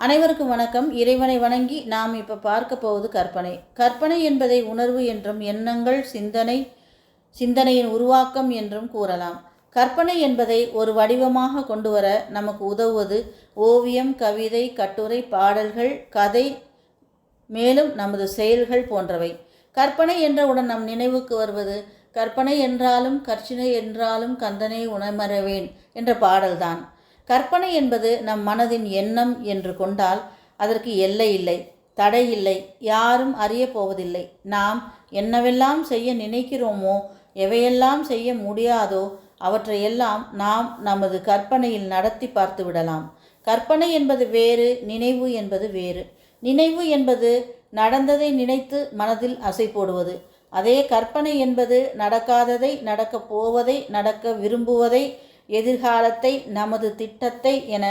அனைவருக்கும் வணக்கம். இறைவனை வணங்கி நாம் இப்போ பார்க்க போவது கற்பனை. கற்பனை என்பதை உணர்வு என்றும் எண்ணங்கள் சிந்தனையின் உருவாக்கம் என்றும் கூறலாம். கற்பனை என்பதை ஒரு வடிவமாக கொண்டு வர நமக்கு உதவுவது ஓவியம், கவிதை, கட்டுரை, பாடல்கள், கதை, மேலும் நமது செயல்கள் போன்றவை. கற்பனை என்றவுடன் நம் நினைவுக்கு வருவது கற்பனை என்றாலும் கற்சினை என்றாலும் கந்தனை உணமரவேன் என்ற பாடல்தான். கற்பனை என்பது நம் மனதின் எண்ணம் என்று கொண்டால் அதற்கு எல்லை இல்லை, தடை இல்லை, யாரும் அறிய போவதில்லை. நாம் என்னவெல்லாம் செய்ய நினைக்கிறோமோ, எவையெல்லாம் செய்ய முடியாதோ அவற்றையெல்லாம் நாம் நமது கற்பனையில் நடத்தி பார்த்து விடலாம். கற்பனை என்பது வேறு, நினைவு என்பது வேறு. நினைவு என்பது நடந்ததை நினைத்து மனதில் அசை போடுவது. அதே கற்பனை என்பது நடக்காததை, நடக்கப் போவதை, நடக்க விரும்புவதை, எதிர்காலத்தை, நமது திட்டத்தை என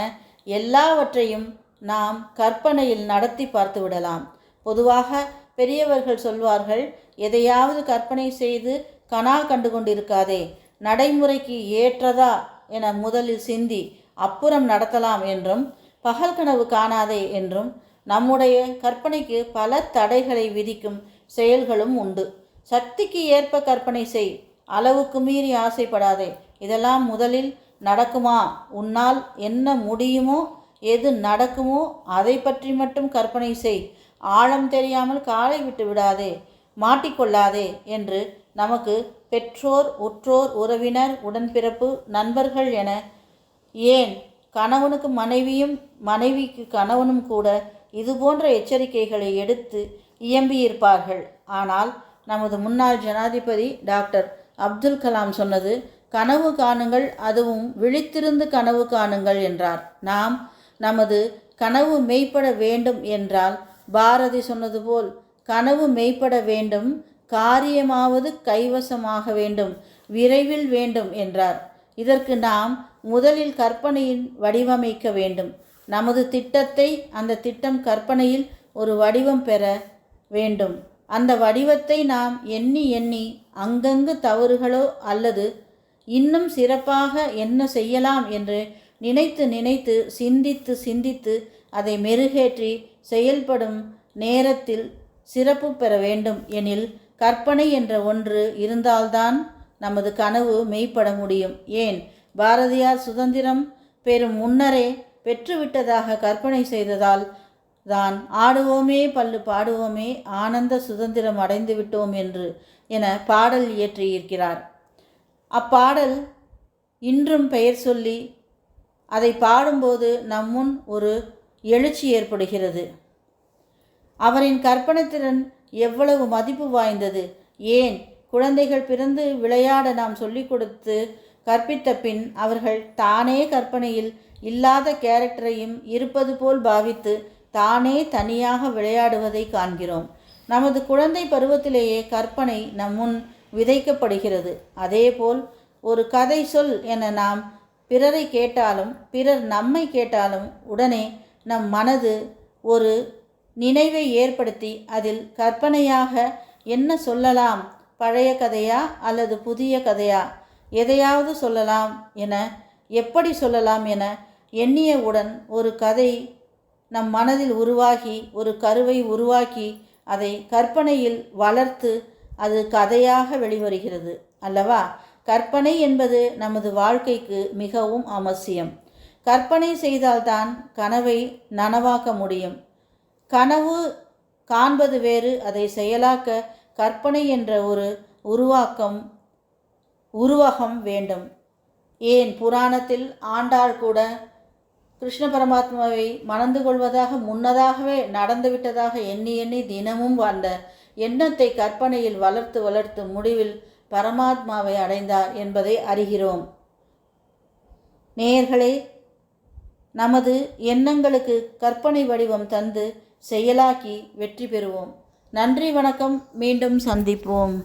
எல்லாவற்றையும் நாம் கற்பனையில் நடத்தி பார்த்து விடலாம். பொதுவாக பெரியவர்கள் சொல்வார்கள், எதையாவது கற்பனை செய்து கனா கண்டு கொண்டிருக்காதே, நடைமுறைக்கு ஏற்றதா என முதலில் சிந்தி அப்புறம் நடத்தலாம் என்றும், பகல் கனவு காணாதே என்றும் நம்முடைய கற்பனைக்கு பல தடைகளை விதிக்கும் செயல்களும் உண்டு. சக்திக்கு ஏற்ப கற்பனை செய், அளவுக்கு மீறி ஆசைப்படாதே. இதெல்லாம் முதலில் நடக்குமா, உன்னால் என்ன முடியுமோ, எது நடக்குமோ அதை பற்றி மட்டும் கற்பனை செய், ஆழம் தெரியாமல் காலை விட்டு விடாதே, மாட்டிக்கொள்ளாதே என்று நமக்கு பெற்றோர், உற்றோர், உறவினர், உடன்பிறப்பு, நண்பர்கள் என ஏன் கணவனுக்கு மனைவியும் மனைவிக்கு கணவனும் கூட இதுபோன்ற எச்சரிக்கைகளை எடுத்து இயம்பியிருப்பார்கள். ஆனால் நமது முன்னாள் ஜனாதிபதி டாக்டர் அப்துல் கலாம் சொன்னது கனவு காணுங்கள், அதுவும் விழித்திருந்து கனவு காணுங்கள் என்றார். நாம் நமது கனவு மெய்ப்பட வேண்டும் என்றால் பாரதி சொன்னது போல் கனவு மெய்ப்பட வேண்டும், காரியமாவது கைவசமாக வேண்டும், விரைவில் வேண்டும் என்றார். இதற்கு நாம் முதலில் கற்பனையின் வடிவமைக்க வேண்டும். நமது திட்டத்தை, அந்த திட்டம் கற்பனையில் ஒரு வடிவம் பெற வேண்டும். அந்த வடிவத்தை நாம் எண்ணி எண்ணி அங்கங்கு தவறுகளோ அல்லது இன்னும் சிறப்பாக என்ன செய்யலாம் என்று நினைத்து நினைத்து சிந்தித்து சிந்தித்து அதை மெருகேற்றி செயல்படும் நேரத்தில் சிறப்பு பெற வேண்டும் எனில் கற்பனை என்ற ஒன்று இருந்தால்தான் நமது கனவு மெய்ப்பட முடியும். ஏன், பாரதியார் சுதந்திரம் பெறும் முன்னரே பெற்றுவிட்டதாக கற்பனை செய்ததால் தான் ஆடுவோமே பல்லு பாடுவோமே ஆனந்த சுதந்திரம் அடைந்து விட்டோம் என்று என பாடல் இயற்றியிருக்கிறார். அப்பாடல் இன்றும் பெயர் சொல்லி அதை பாடும்போது நம்முன் ஒரு எழுச்சி ஏற்படுகிறது. அவரின் கற்பனை திறன் எவ்வளவு மதிப்பு வாய்ந்தது! ஏன், குழந்தைகள் பிறந்து விளையாட நாம் சொல்லிக் கொடுத்து கற்பித்த பின் அவர்கள் தானே கற்பனையில் இல்லாத கேரக்டரையும் இருப்பது போல் பாவித்து தானே தனியாக விளையாடுவதை காண்கிறோம். நமது குழந்தை பருவத்திலேயே கற்பனை நம்முன் விதைக்கப்படுகிறது. அதேபோல் ஒரு கதை சொல் என நாம் பிறரை கேட்டாலும் பிறர் நம்மை கேட்டாலும் உடனே நம் மனது ஒரு நினைவை ஏற்படுத்தி அதில் கற்பனையாக என்ன சொல்லலாம், பழைய கதையா அல்லது புதிய கதையா, எதையாவது சொல்லலாம் என, எப்படி சொல்லலாம் என எண்ணியவுடன் ஒரு கதை நம் மனதில் உருவாகி, ஒரு கருவை உருவாக்கி அதை கற்பனையில் வளர்த்து அது கதையாக வெளிவருகிறது அல்லவா? கற்பனை என்பது நமது வாழ்க்கைக்கு மிகவும் அவசியம். கற்பனை செய்தால்தான் கனவை நனவாக்க முடியும். கனவு காண்பது வேறு, அதை செயலாக்க கற்பனை என்ற ஒரு உருவகம் வேண்டும். ஏன், புராணத்தில் ஆண்டாள் கூட கிருஷ்ண பரமாத்மாவை மணந்து கொள்வதாக முன்னதாகவே நடந்துவிட்டதாக எண்ணி எண்ணி தினமும் அந்த எண்ணத்தை கற்பனையில் வளர்த்து வளர்த்து முடிவில் பரமாத்மாவை அடைந்தார் என்பதை அறிகிறோம். நேயர்களே, நமது எண்ணங்களுக்கு கற்பனை வடிவம் தந்து செயலாக்கி வெற்றி பெறுவோம். நன்றி, வணக்கம். மீண்டும் சந்திப்போம்.